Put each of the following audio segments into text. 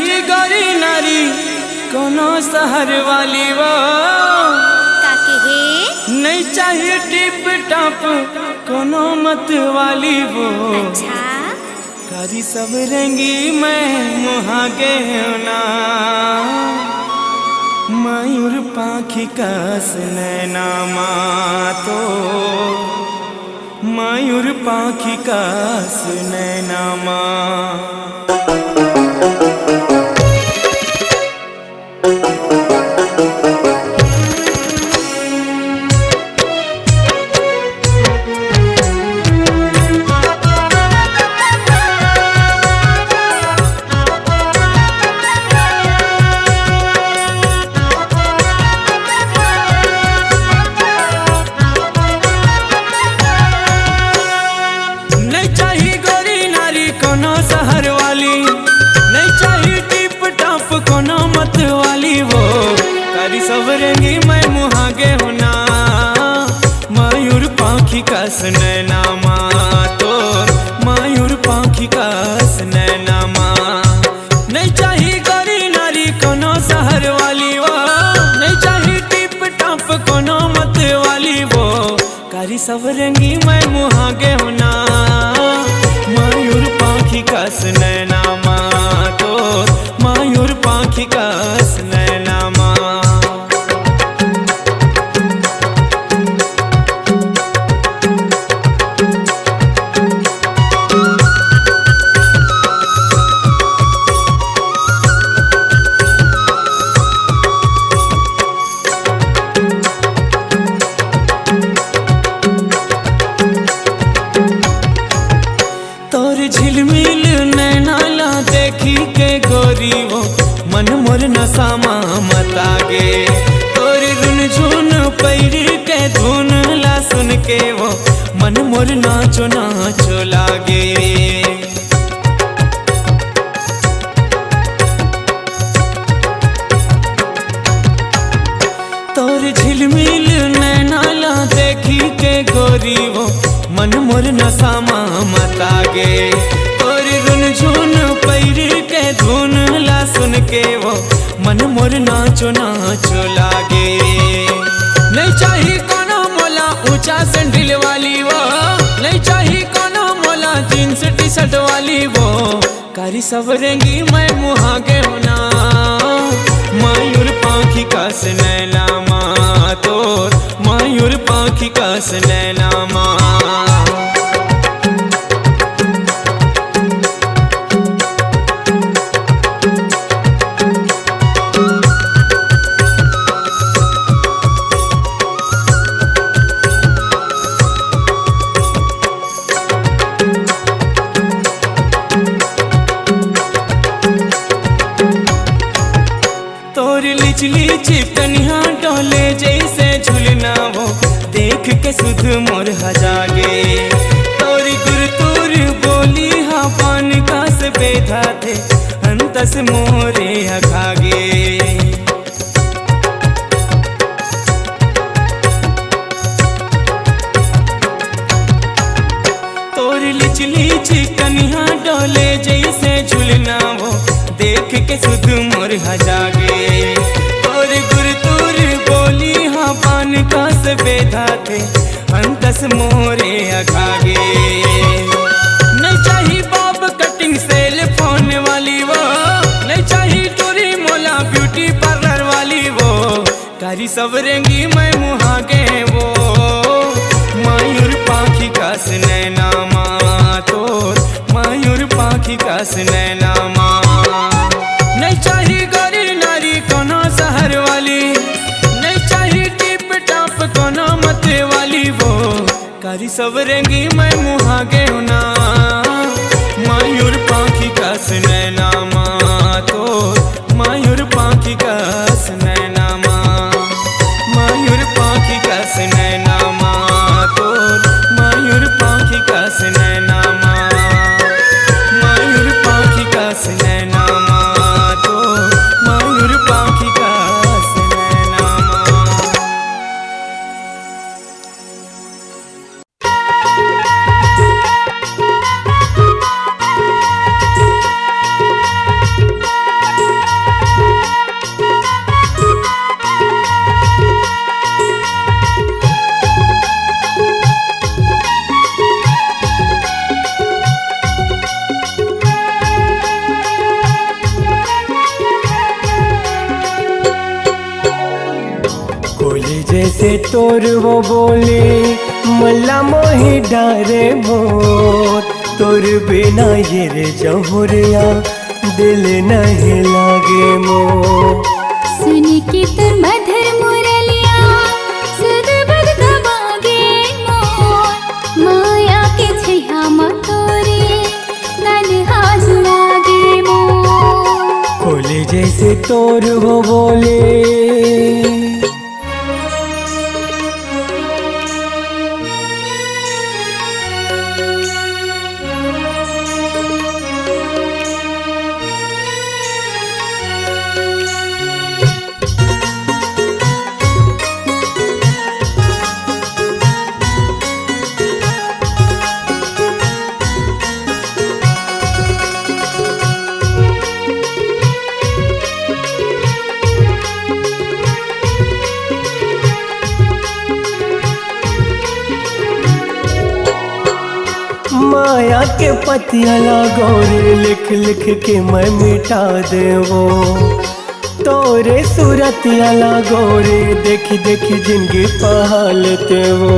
चाहिए गौरी नारी कोनो शहर वाली वो काके हे नहीं चाहिए टिप टॉप कोनो मत वाली वो अच्छा कारी सब रंगी मैं मुहागे ना मयूर पाखी कस नैना तो मयूर पाखी कस नैना सवरंगी मैं मुहागे होना मयूर पाखी कस नैना तो मयूर पाखी कस नैना नहीं चाहिए गौरी नारी कोनो शहर वाली वो नहीं चाहिए टिप टॉप कोनो मत वाली वो कारी सवरंगी मैं मुहागे होना मयूर पाखी कस नैना तो मयूर पाखी कस नैना झिलमिल नैनाला देखी के गोरी वो मन मोर नसामा मतागे तोर रुन झुन पैर के धुन ला सुन के वो मन मोर नाचो नाचो लागे तोर झिलमिल नैनाला देखी के गोरी वो मन मोर नसामा मतागे तोर रुन झुन पैर के धुन ला सुन के वो मन मोर नाचो नाचो लागे नहीं चाहिए कोनो मोला ऊंचा सैंडल वाली वो नहीं चाहिए कोनो मोला जींस टी शर्ट वाली वो कारी सवरंगी मैं मुहागे होना मयूर पाखी कस नैना तोर मयूर पाखी कस नैना लिचली चिपनिया डोले जैसे झुलना वो देख के सुध मोर हजागे तोरी गुरतुर बोली हा पान का से बेधा थे अंतस मोरे अखागे तोरी लिचली चिकनिया डोले जैसे झुलना वो देख के सुध मोर हजागे और गुरतुर बोली हाँ पान का से बेधा थे अंतस मोरे अखागे नहीं चाहिए बॉब कटिंग सेल फोन वाली वो नहीं चाहिए टोरी मोला ब्यूटी पार्लर वाली वो कारी सवरंगी मैं मुहागे वो मयूर पाखी कस नैना तोर मयूर पाखी कस नैना नहीं चाहिए गौरी नारी कोनो शहर वाली नहीं चाहिए टिप टॉप कोनो मत वाली वो कारी सवरंगी मैं मुहागे होना मयूर पाखी कस नैना तोर मयूर पाखी कस नैना मयूर पाखी कस नैना तोर मयूर पाखी कस नैना मयूर पाखी कस नैना मयूर पाखी कस नैना जैसे तोर वो बोले मल्ला मोहे डारे मोर, तोर बिना ये रे जहुरिया दिल नहीं लागे मोर। सुन के तुर मधुर मुरलिया सुध बुध गवागे मोर, माया के छैया मा तोरे तन्हा जुड़ागे मोर। कोले जैसे तोर वो बोले माया के पतिया लागो रे लिख लिख के मैं मिटा देवो, तोरे सूरतिया लागो रे देखी देखी जिंदगी पहालते वो।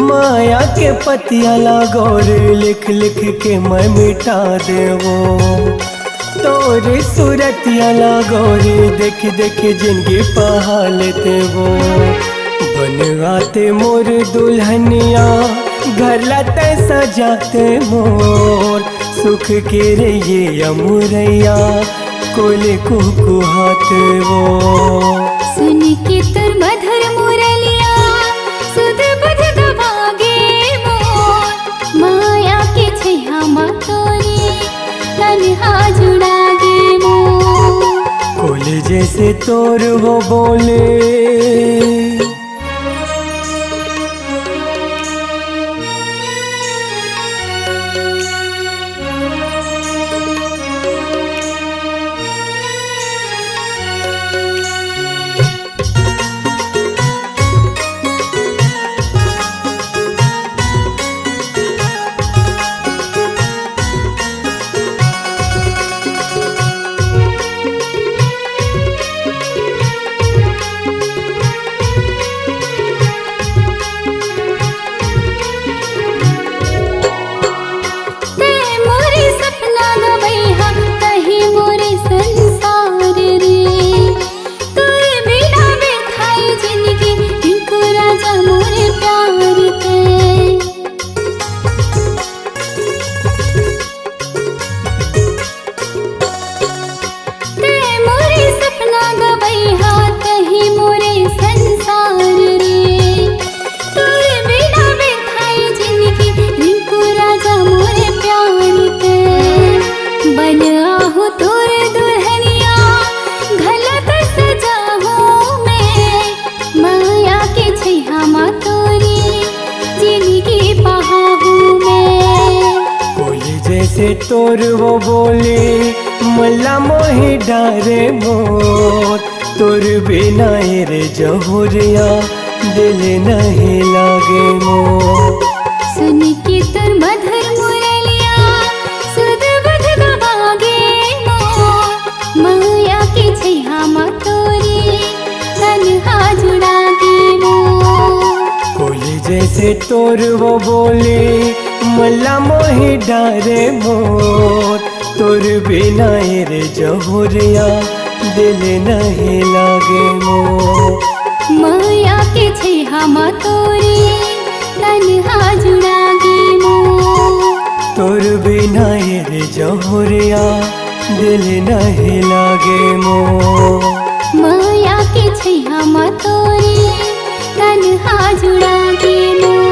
माया के पतिया लागो रे लिख लिख के मैं मिटा देवो, तोरे सूरतिया लागो रे देख देख जिंदगी पहालते वो। बनवाते मोर दुल्हनिया घर लाते सजाते मोर, सुख के रे ये अमुरैया कोले कुकुहाते वो। सुन के तुर मधुर मुरलिया सुध बुध गवागे मोर, माया के छैया मा तोरे तन्हा जुड़ागे मोर। कोले जैसे तोर वो बोले तोर वो बोले मल्ला मोहे डारे मोर, तोर बिना रे जहुरिया दिल नहीं लागे मोर। सुन के तुर मधुर मुरलिया सुध बुध गवागे मोर, माया के छैया मा तोरे तन्हा जुड़ागे मोर। कोले जैसे तोर वो बोले मल्ला मोहे डारे मोर, तोर बिना रे जहुरिया दिल नहीं लागे मोर। माया के छैया मा तोरे तन्हा जुड़ागे मोर। तोर बिना रे जहुरिया दिल नहीं लागे मोर। माया के छैया मा तोरे तन्हा जुड़ागे मोर।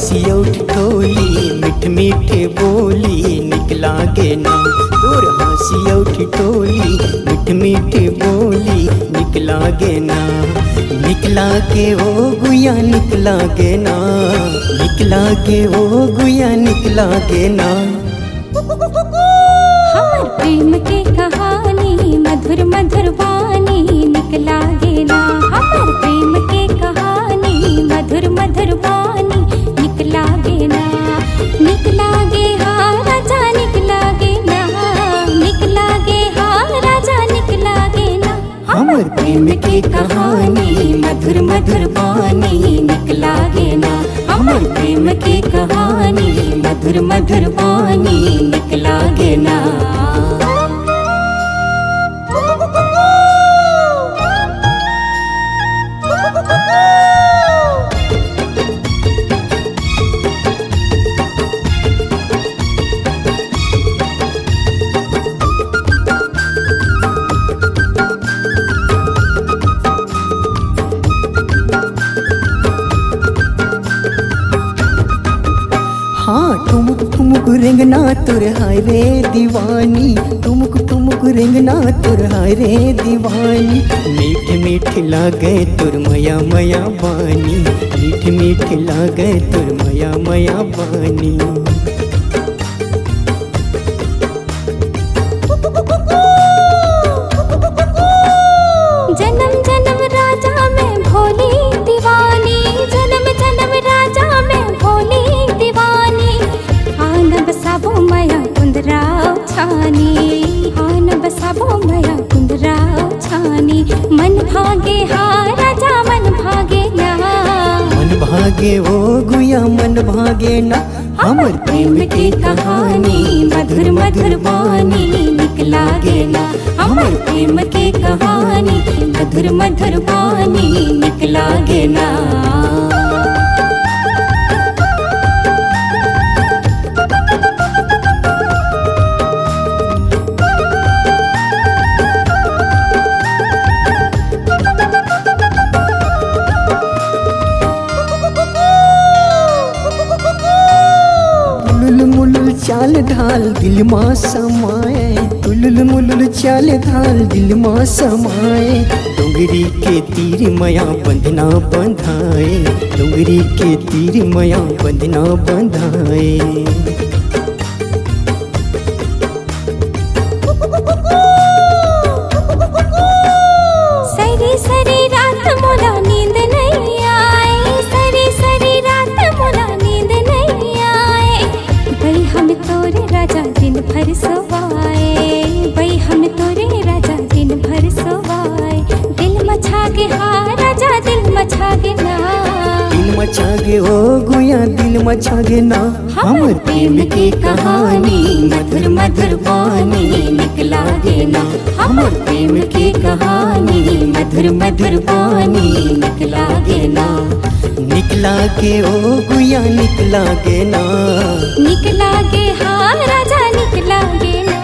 हंसी उठ टोली मीठ मीठे बोली निकला गे ना तोर हंसी उठ टोली मीठ मीठे बोली निकला गे ना निकला के ओ गुया निकला गे ना निकला के ओ गुया निकला गे ना हमार प्रेम के कहानी मधुर मधुर वाणी निकला गे ना हमार प्रेम के कहानी मधुर मधुर वाणी निकला गे ना निकला गे हाँ राजा निकला गे ना निकला गे हाँ राजा निकला गे ना हमर प्रेम की कहानी मधुर मधुर वाणी निकला गे ना हमर प्रेम की कहानी मधुर मधुर वाणी निकला गे ना हाँ ठुमुक ठुमुक रेंगना तुर हाय रे दीवानी ठुमुक ठुमुक रेंगना तुर हाय रे दीवानी मीठ मीठ लागे तुर मया मया बानी मीठ मीठ लागे तुर मया मया बानी जन्म जन्म राजा में भोली दीवानी जन्म जन्म राजा में भोली दीवानी आन बसाबो मया कुंदराव छानी आन बसाबो मया कुंदराव छानी मन भागे हाँ राजा मन भागे ना मन भागे ओ गुया मन भागे ना हमर प्रेम की कहानी मधुर मधुर वाणी निकला गे ना हमर प्रेम की कहानी मधुर मधुर वाणी निकला गे ना चाल ढाल दिल माँ समाए तुलुल मुलुल चाल ढाल दिल माँ समाए डोंगरी के तीर मया बंधना बंधाए डोंगरी के तीर मया बंधना बंधाए सरी सरी रात मोला नींद नहीं आए सरी सरी रात मोला नींद नहीं आए भाई हम तोरे राजा दिन भर सोवाए भाई हम तोरे राजा दिन भर सोवाए दिल मचा के हाँ राजा दिल मचा के ना दिल मचा गे ओ गुया दिल मचा गे ना हमर प्रेम की कहानी मधुर मधुर वाणी निकला गे ना हमर प्रेम की कहानी मधुर मधुर वाणी निकला गे ना निकला के ओ गुया निकला गे ना निकला गे हाँ राजा निकला गे ना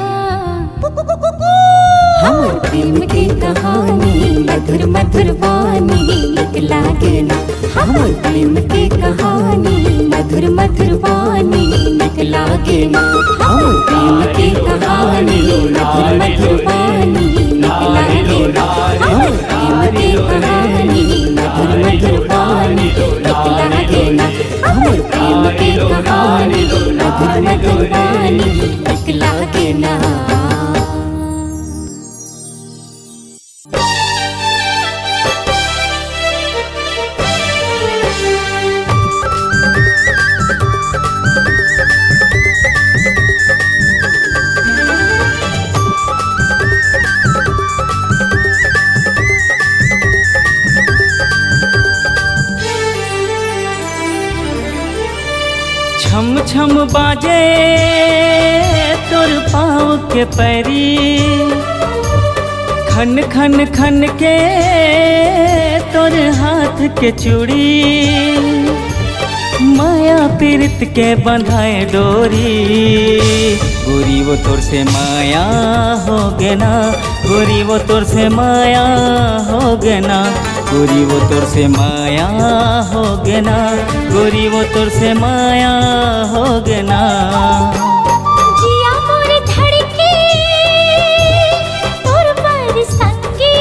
हमर प्रेम की कहानी मधुर मधुर वाणी निकला गे ना हमर प्रेम की कहानी मधुर मधुर वाणी निकला गे ना हमर प्रेम की कहानी मधुर मधुर वाणी निकला गे ना हमर प्रेम की कहानी मधुर मधुर वाणी निकला गे ना हमर प्रेम की कहानी मधुर मधुर वाणी निकला गे ना छम छम बाजे तोर पाँव के पैरी खन खन खन के तोर हाथ के चूड़ी माया पीरित के बंधाए डोरी गोरी वो तोर से माया हो गे ना गोरी वो तोर से माया हो गे ना गोरी वो तोर से माया हो गे ना, गोरी वो तोर से माया हो गे ना। जिया मोर धड़के तोर पर संगे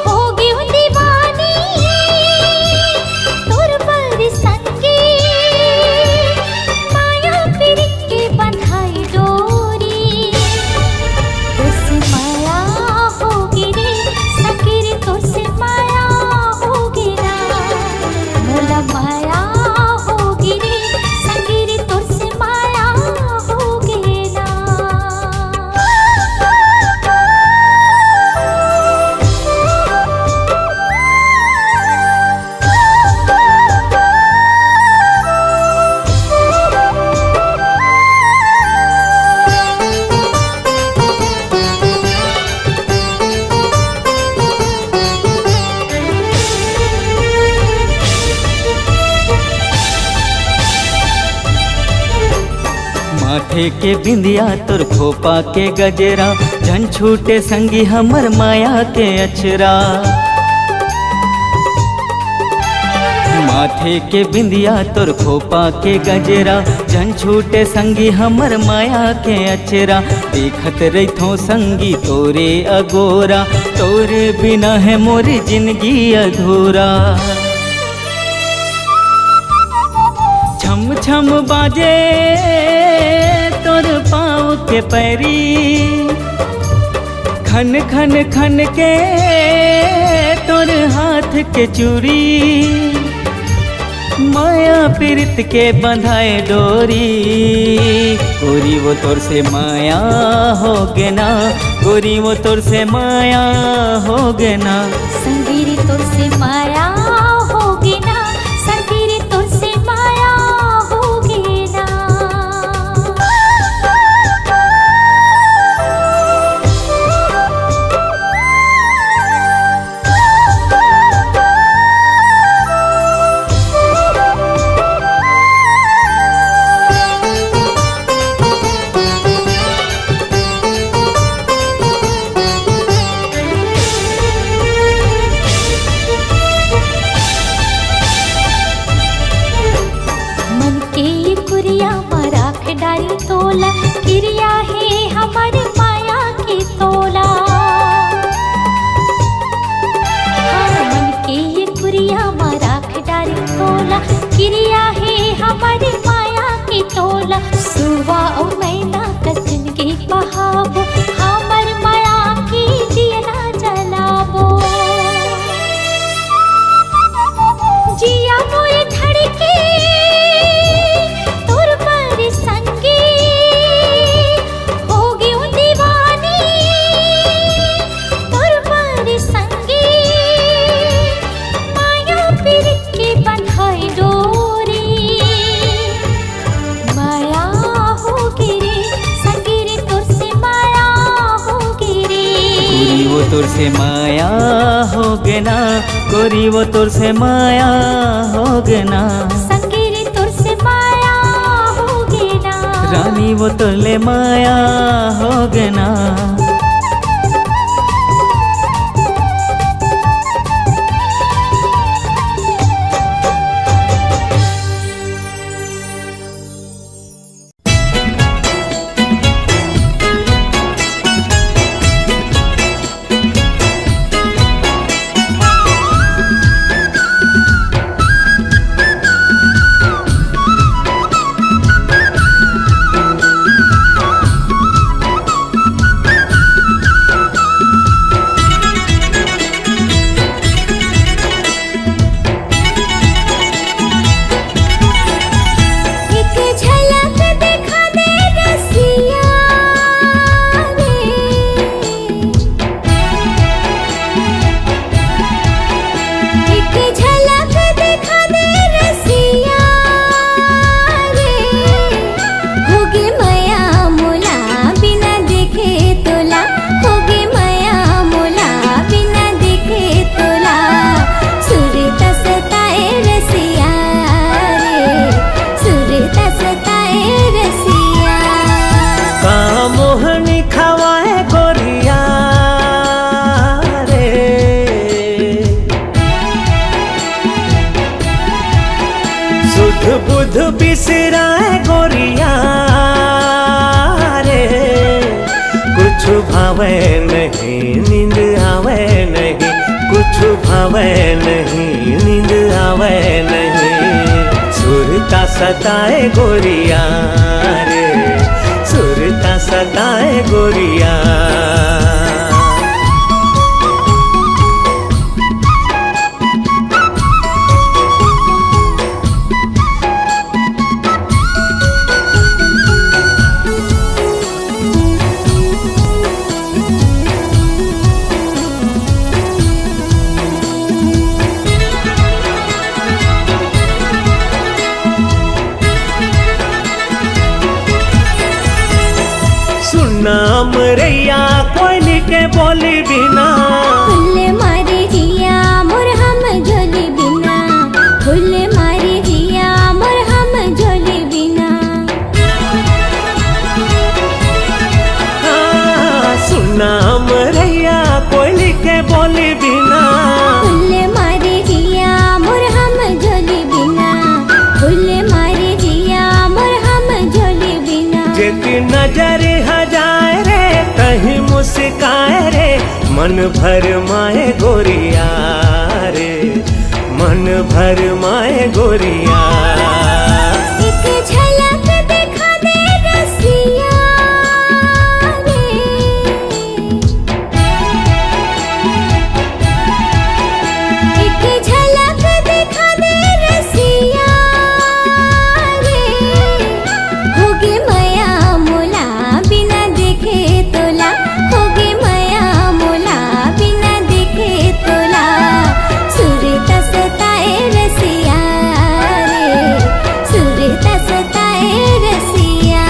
हो गयो दीवानी तोर पर संगे माया फिर के बंधाई डोरी तोर से माया होगी रे सखी रे तोर से माया होगी ना मोला माया होगी रे सखी रे तोर से माया होगी ना। माथे के बिंदिया तोर खोपा के गजरा, झन छूटे संगी हमर माया के अचरा। माथे के बिंदिया तोर खोपा के गजरा, झन छूटे संगी हमर माया के अचरा। देखत रहिथो संगी तोरे अगोरा, तोरे बिना है मोरी जिंदगी अधूरा। छम छम बाजे तोर पाँव के पैरी, खन खन खन के तोर हाथ के चूड़ी। माया पीरित के बंधाए डोरी, गोरी वो तोर से माया हो गे ना, गोरी वो तोर से माया हो गे ना। संगी रे तोर से माया होगी ना संगी रे तोर से माया होगी ना। मन के कुरिया मराख डारी तोला, क्रिया है हमारे माया की तोला। हाँ, मन के कुरिया मराख डारी तोला, क्रिया है हमारे माया की तोला। सुवा ओ मैना कचन के बहावो, हमर माया की दिया जलावो। जिया मोर धड़के तोर पर संगे हो गयो दीवानी तोर पर संगे माया फिर के बंधाई डोरी। माया होगी रे संगे रे तोर से माया होगी रे। गोरी वो तोर से माया हो गे ना, गोरी वो तोर से माया हो गे ना। संगे रे तोर से माया होगी ना रानी वो तोर ले माया हो गे ना। बिसराए गोरिया रे, कुछ भावे नहीं नींद आवे नहीं, कुछ भावे नहीं नींद आवे नहीं। सुरता सताए गोरिया रे, सुरता सताए गोरिया। नाम रैया कोयली के बोली बिना, फुल मारे जिया मोर हम झोली बिना, फुल मारे जिया मोर हम झोली बिना। सुनाम रैया कोयली के बोली बिना, फुल मारे जिया मोर हम झोली बिना, फुल मारे जिया मोर हम झोली बिना। जेकी नजर हजाए रे कहीं मुस्काए रे, मन भर माए गोरिया रे, मन भर माए गोरिया। एक झलक दिखा दे रसिया रे, एक झलक दिखा दे रसिया रे। होगे मया मोला बिना देखे तोला, होगे मया मोला बिना देखे तोला। सुरता सताए रसिया रे, सुरता सताए रसिया।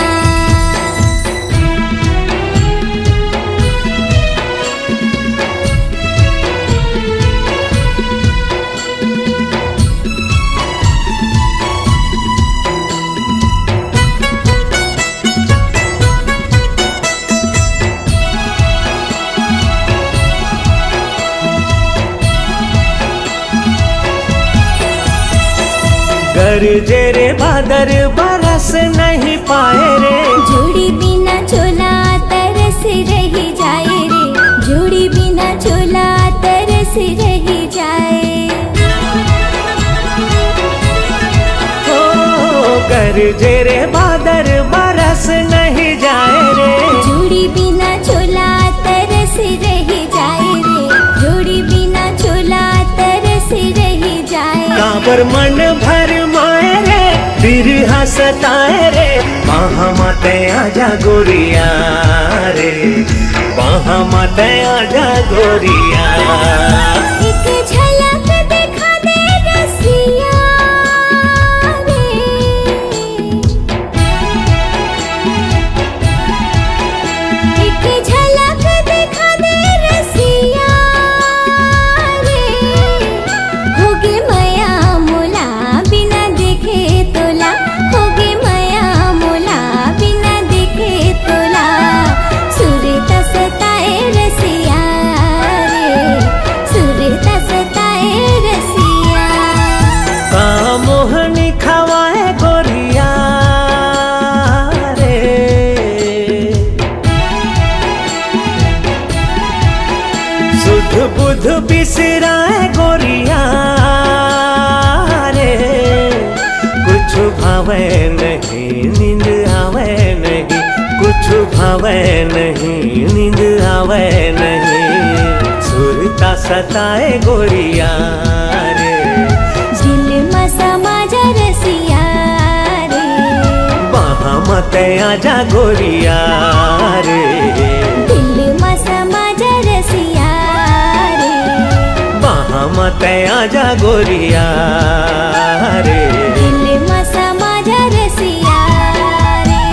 गरजे रे बादर बरस नहीं पाए रे, जोड़ी बिना चोला तरस रही जाए रे, जोड़ी बिना चोला तरस रही जाए। ओ गरजे रे बादर बरस नहीं जाए रे, जोड़ी बिना चोला तरस रही जाए रे, जोड़ी बिना चोला तरस रही जाए। काबर मन भर माए रे, बिरहा सताए रे, वहाँ माते आजा गोरिया रे, वहाँ माते आजा गोरिया। एक झलक दिखा दे रसिया रे, एक झलक दिखा दे रसिया रे। होगे मया मोला बिना देखे तोला, होगे मया मोला बिना देखे तोला। सुरता सताए रसिया रे, सुरता सताए रसिया। का मोहनी खवाए गोरिया रे, सुध बुध बिसराए गोरिया रे, कुछ भावे नहीं नींद आवे नहीं, कुछ भावे नहीं नींद आवे नहीं। सुरता सताए गोरिया रे, दिल में समा जा रसिया रे, वहाँ मत आजा गोरिया रे, दिल में समा जा रसिया रे, वहाँ मत आजा गोरिया रे। दिल में समा जा रसिया रे।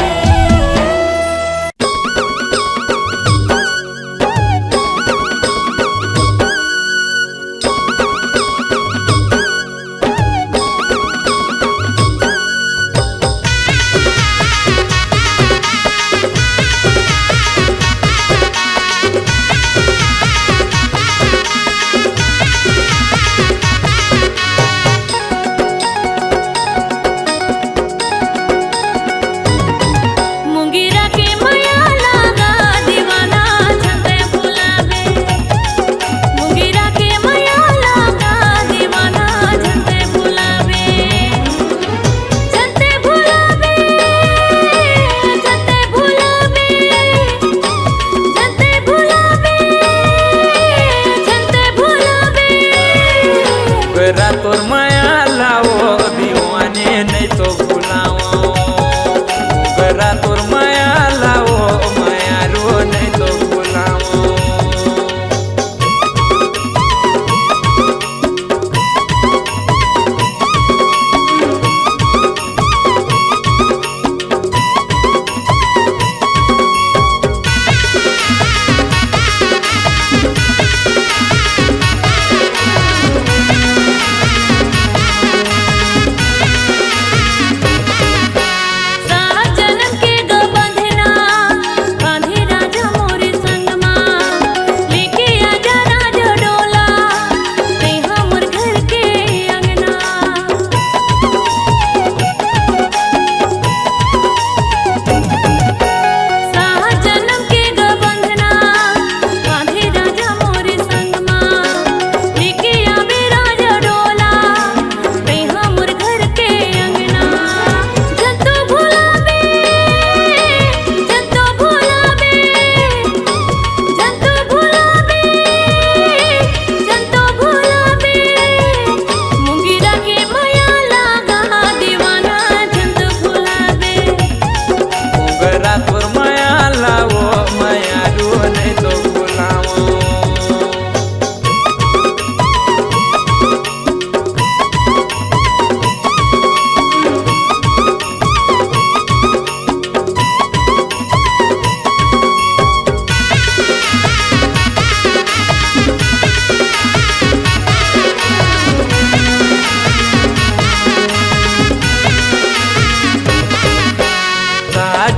मोगरा तोर माया लाओ दीवाने नहीं तो भुलाओ मोगरा तोर माया लाओ माया रो नहीं तो भुलाओ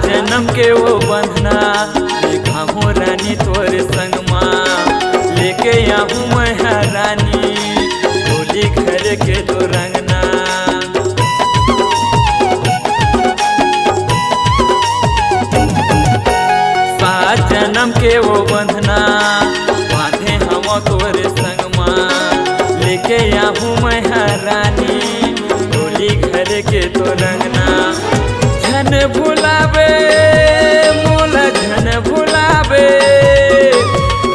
जन्म के वो बंधना देखा हूँ रानी तोरे संग माँ लेके आऊँ मैं रानी डोली घर के तो रंगना सात जन्म के वो बंधना बांधे हम तोरे संग माँ लेके आऊँ मैं रानी डोली घर के तो रंगना झन भुलावे मोला झन भुलावे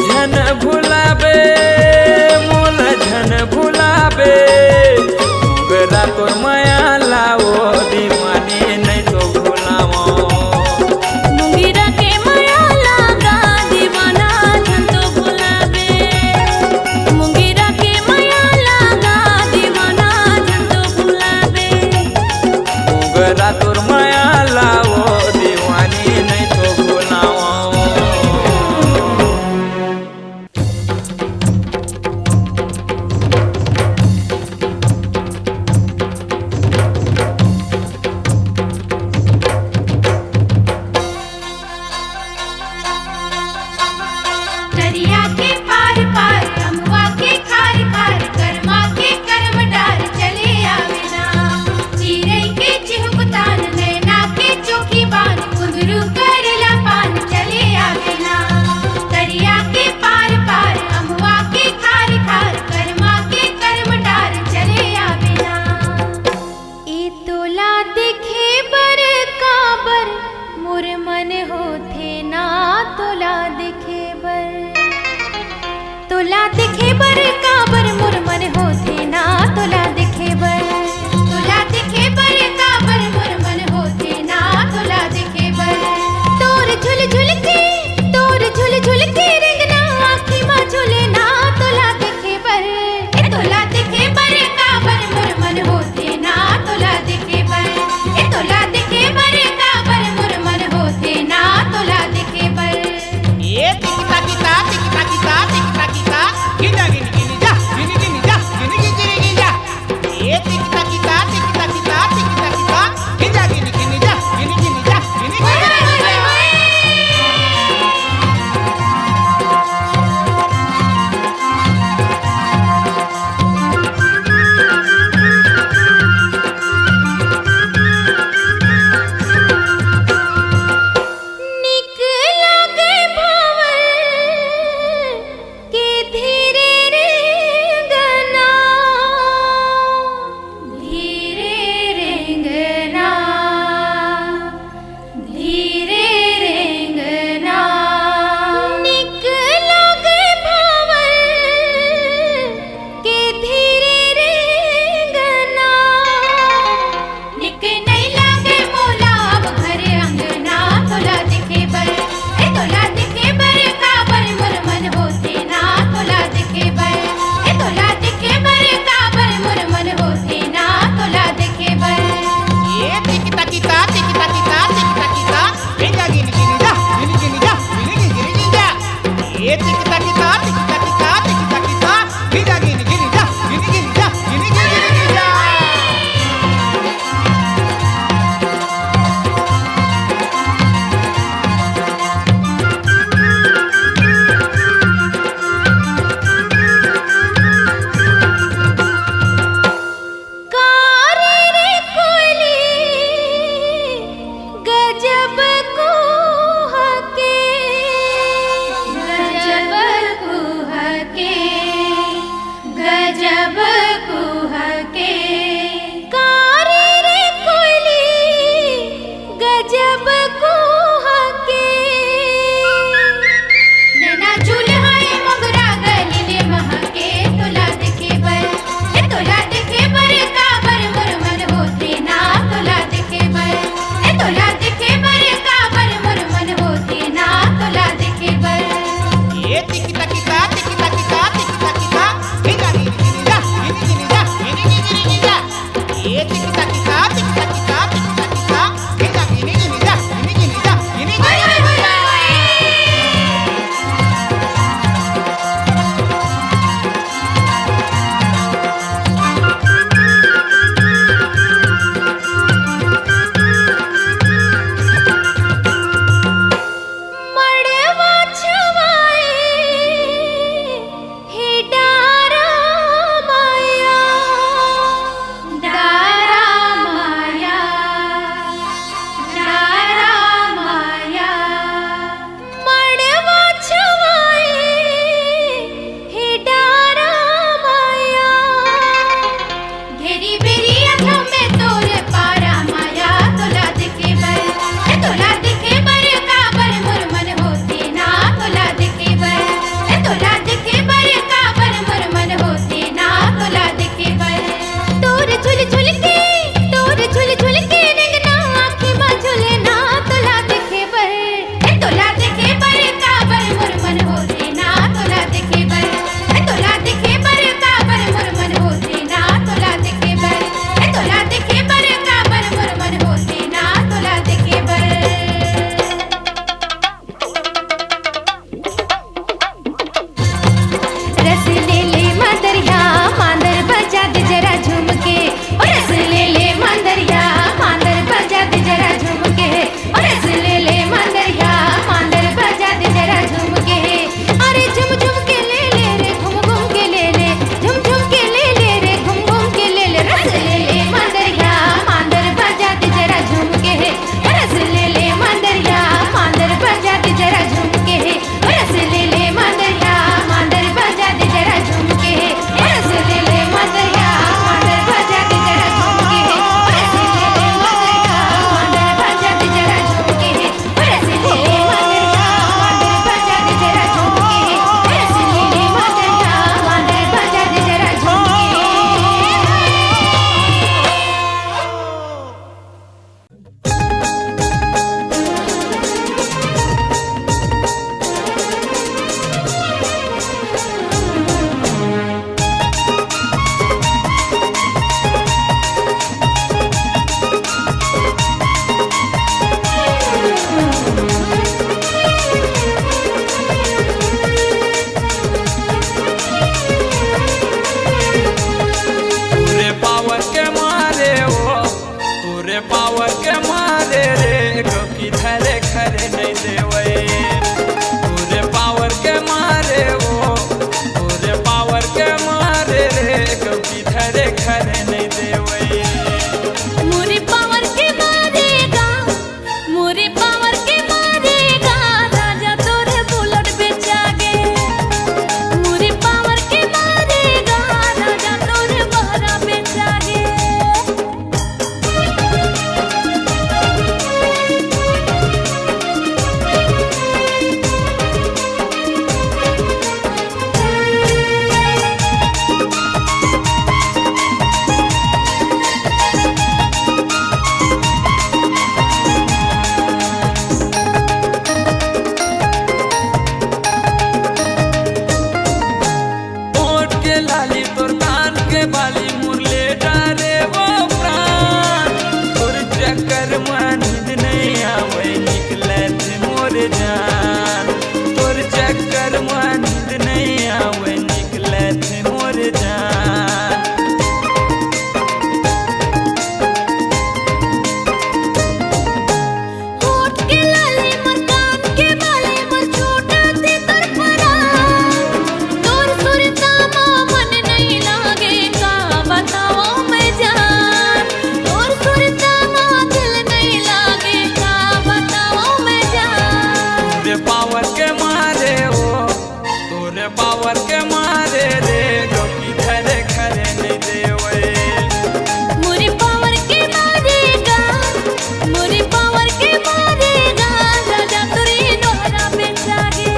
झन भुलावे मोला झन भुलावे मोगरा तोर माया लाओ दीवाने नहीं तो भुलाओ मुंगेरा के माया लागा दीवाना झन तो भुलावे मुंगेरा के माया लागा दीवाना झन तो भुलावे मोगरा तोर माया लाओ दीवानी नहीं तो भुलाओ दरिया के पार पार अमुआ के खार खार कर्मा के कर्म डार चले आवेना चिरई के चिहुकतान नैना के चोखी बान कुंदरू करेला पान चले आवेना दरिया के पार पार अमुआ के खार खार कर्मा के कर्म डार चले आवेना ए तोला दिखे बर काबर मोर मन होथे ना तोला दिखे तोला दिखे बर काबर मोर मन होथे ना तोला दिखे बर तोला दिखे बर काबर मोर मन होथे ना तोला दिखे बर तोर झुल झुल के रिंगना आँखी माँ झूले ना तोला दिखे बर ए तोला दिखे बर काबर मोर मन होथे ना तोला दिखे बर ए तोला दिखे बर काबर मोर मन होथे ना तोला दिखे बर ये टिकी टाकी ता टिकी टाकी ता टिकी टाकी ता गिनी गिनी जा गिनी गिनी जा गिनी गिनी लाली तोर कान के बाली मुरले डारे वो प्राण तोर चक्कर में नींद नहीं आवे निकलत मोर जान तोर चक्कर में नींद नहीं आवे निकलत मोर जान पावर के मारे रे गोपी धरे खरे नहीं देवे मुरी पावर के मारेगा मुरी पावर के मारेगा राजा तुरी दोहरा पे जागे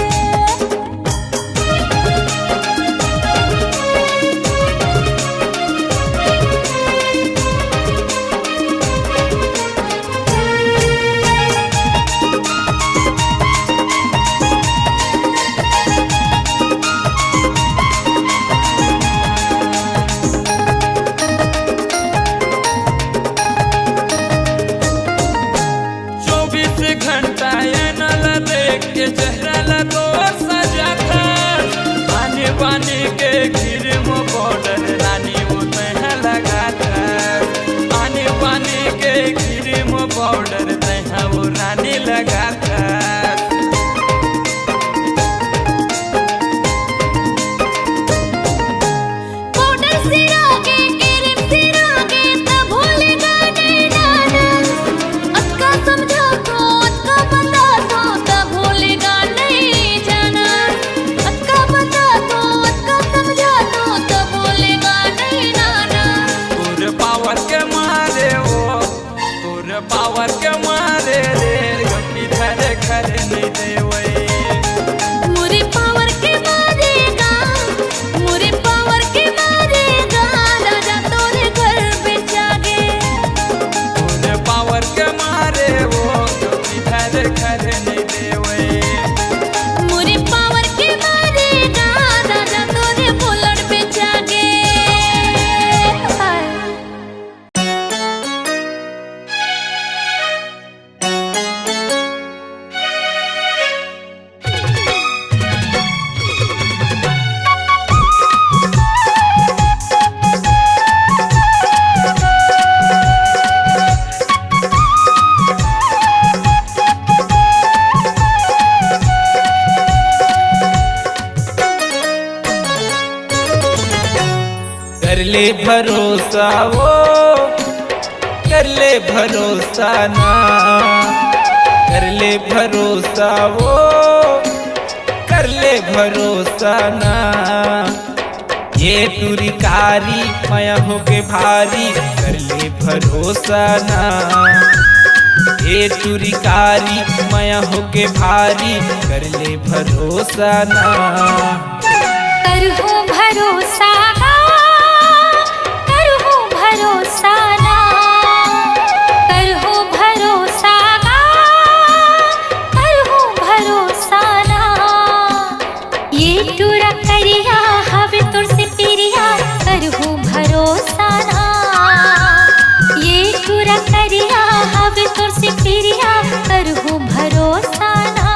घंटा ये नल देख के चेहरा लगो सजा था आने बाने के घिर मो बॉर्डर रानी वो तह लगा था आने बाने के घिर मो बॉर्डर तह वो रानी लगा था पावर के मारे रे गोपी धरे खरे नहीं देवे मुरी पावर के मारेगा मुरी पावर के मारेगा राजा तोरे घर पे जागे तोरे पावर के मारे वो गोपी धरे खरे नहीं देवे मुरी पावर के मारेगा राजा तोरे बुलेट पे जागे कर ले भरोसा वो कर ले भरोसा ना कर ले भरोसा वो कर ले भरोसा ना ये तुरी कारी माया हो के भारी कर ले भरोसा ना ये तुरी कारी माया हो के भारी कर ले भरोसा ना करहूं भरोसा करहूं भरोसा ना करहूं भरोसा करहूं भरोसा ना ये टूरा करिया हवे तुर से पिरिया करहूं भरोसा ना ये टूरा करिया हवे तुर से पिरिया करहूं भरोसा ना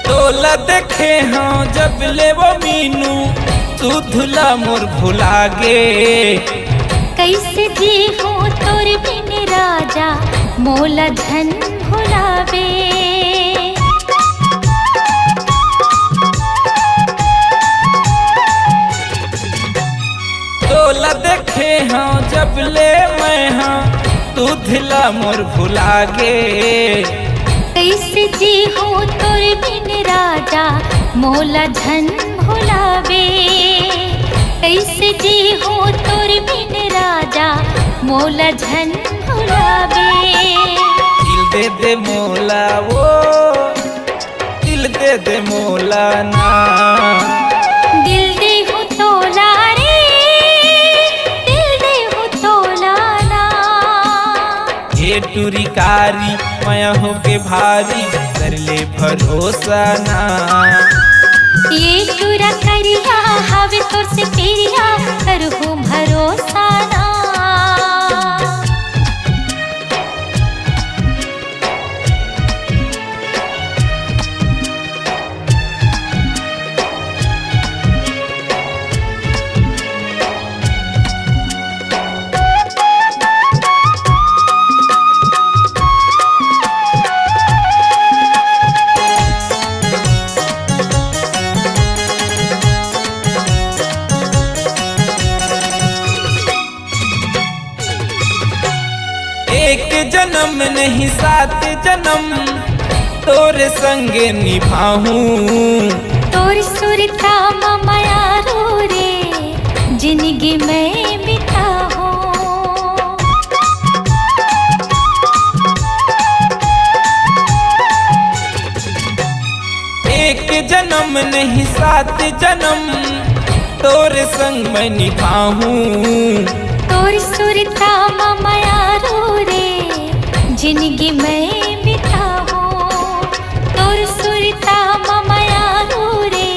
तोला देखे हाँ जब ले वो मीनू तू धुला मोर भुला गे कैसे जी हो तोर बिन राजा मोला धन भुलावे तोला देखे हाँ जब ले मैं हाँ तू धुला मोर भुला गे कैसे जी हो तोर बिन राजा मोला धन भुलावे। कैसे जी हो तोर बिन राजा मोला झन भुलावे। दिल दे दे मोला वो, दिल दे दे मोला ना। दिल दे हो तोला रे, दिल दे हो तोला ना। ये टूरी कारी माया हो के भारी, कर ले भरोसा ना। ये टूरा करिया हवे तोर से पेरिया, करहु भरोसा ना। एक जन्म नहीं 7 जन्म तोरे संगे निभाऊं। तोर सुरता माया रो रे, जिंदगी में बिताऊं। एक जन्म नहीं 7 जन्म तोरे संग मैं निभाऊं। तोर सुरता माया रो रे, जिंदगी में बिताऊं। तोर सुरता माया रो रे,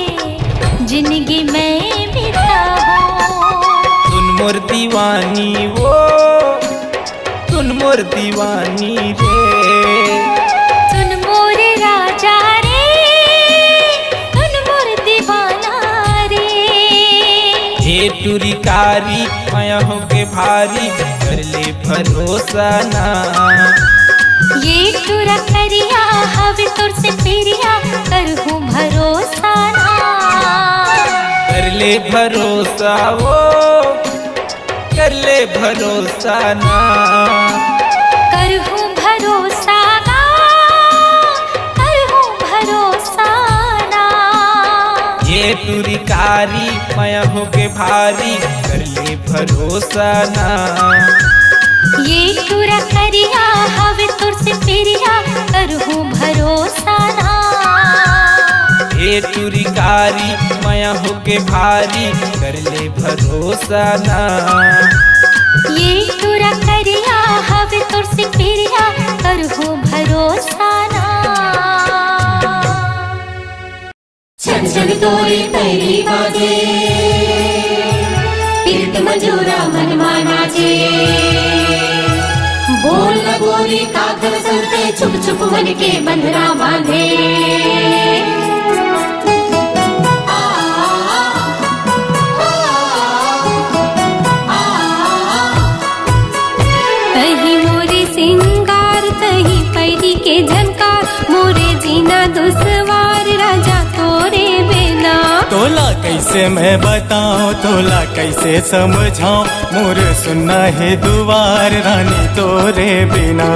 जिंदगी में बिताऊं। सुन मोर दीवानी वो, सुन मोर दीवानी रे। सुन मोर राजा रे, सुन मोर दीवाना रे। हे टूरी कारी माया हो के भारी, कर ले भरोसा ना। ये टूरा करिया हवे तोर से पेरिया, करहु भरोसा ना। कर ले भरोसा वो, कर ले भरोसा ना। करहु भरोसा ना, करहु भरोसा ना। ये टूरी कारी माया हो के भारी, कर ले भरोसा ना। ये टूरा करिया हवे तोर से पेरिया, करहु भरोसा ना। ये टूरी कारी माया हो के भारी, कर ले भरोसा ना। ये टूरा करिया हवे तोर से पेरिया, करहु भरोसा ना। छन छन तोरी पैरी बाजे, पीत मजूरा मन मानाचे। बोल न गोरी काकर संते, छुप छुप मन के बंधना बांधे। तही मोरे सिंगार, तही पैरी के झनकार, मोरे जीना दुसवार राजा तोरे बिना। तोला कैसे मैं बताऊं, तोला कैसे समझाऊं, मोर सुनना है दुआर रानी तोरे बिना।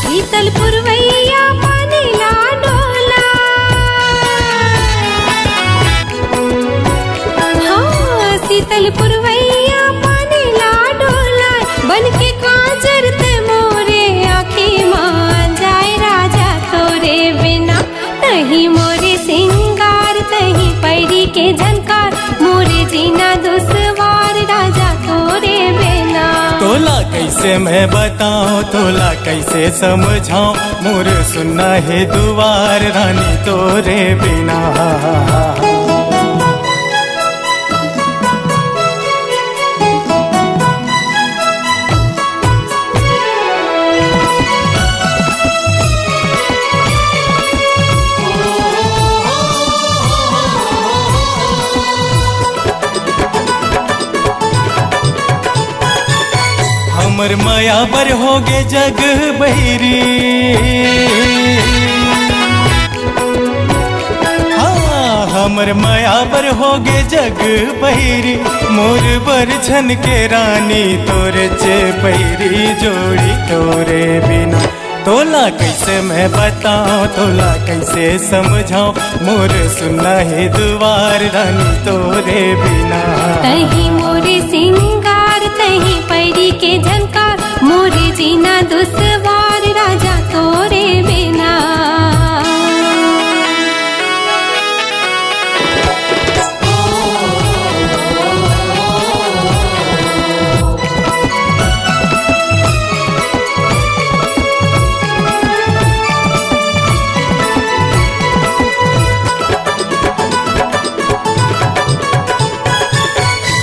शीतल पुरवैया पानी ला डोला, हाँ शीतल पुरवैया पानी ला डोला। बन के काजर ते मोरे आँखी मान जाए राजा तोरे बिना। तही मोरे सिंगार, तही पैरी के झनकार, मोरे जीना दुसवार राजा तोरे बिना। तोला कैसे मैं बताऊं, तोला कैसे समझाऊं, मोर सुनना है दुआर रानी तोरे बिना। हमर माया बर होगे जग बहिरी, हाँ हमर माया बर होगे जग बहिरी, मोर बर छन के रानी तोरे चे पैरी जोड़ी तोरे बिना। तोला कैसे मैं बताऊं, तोला कैसे समझाऊं, मोर सुना है दुआर रानी तोरे बिना। तही मोरे सिंगार तही पैरी के झनकार, मोरे जीना दुसवार राजा तोरे बिना।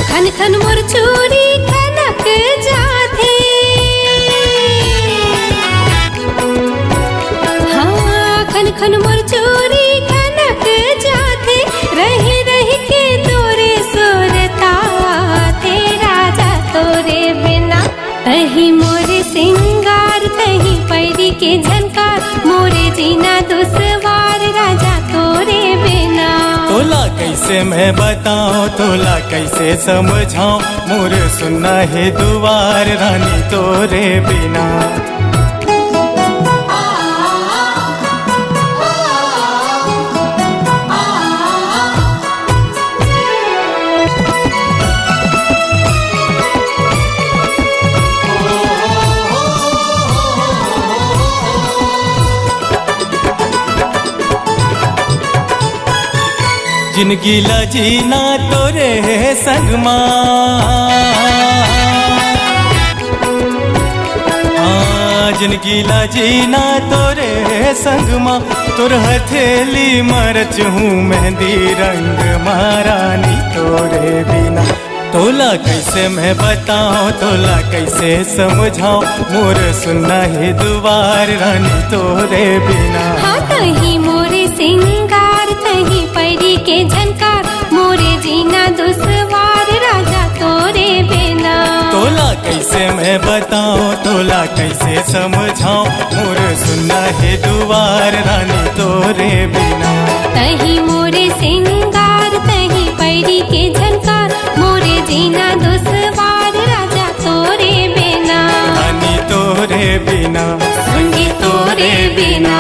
खन खन मोर चूड़ी खनक जाथे, हाँ खन खन मोर चूड़ी खनक जाथे, रही रही के तोरे सुरता थे राजा तोरे बिना। तही मोरे सिंगार तही पैरी के झनकार, मोरे जीना दुसवार राजा तोरे बिना। तोला कैसे मैं बताऊं, तोला कैसे समझाऊं, मोर सुना है दुआर रानी तोरे बिना। जिनगी ला जीना तोरे संग माँ, हाँ जिनगी ला जीना तोरे संग माँ, तोर हथेली मरच हूँ मेहंदी रंग महारानी तोरे बिना। तोला कैसे मैं बताऊं, तोला कैसे समझाऊं, मोर सुना है दुआर रानी तोरे बिना। हाँ तही मोरे सिंगार तही पैरी के झनकार, मोरे जीना दुसवार राजा तोरे बिना। तोला कैसे मैं बताऊं, तोला कैसे समझाऊं, मोर सुना है दुआर रानी तोरे बिना। तही मोरे सिंगार तही पैरी के झनकार, मोरे जीना दुसवार राजा तोरे बिना। रानी तोरे बिना, संगी तोरे बिना।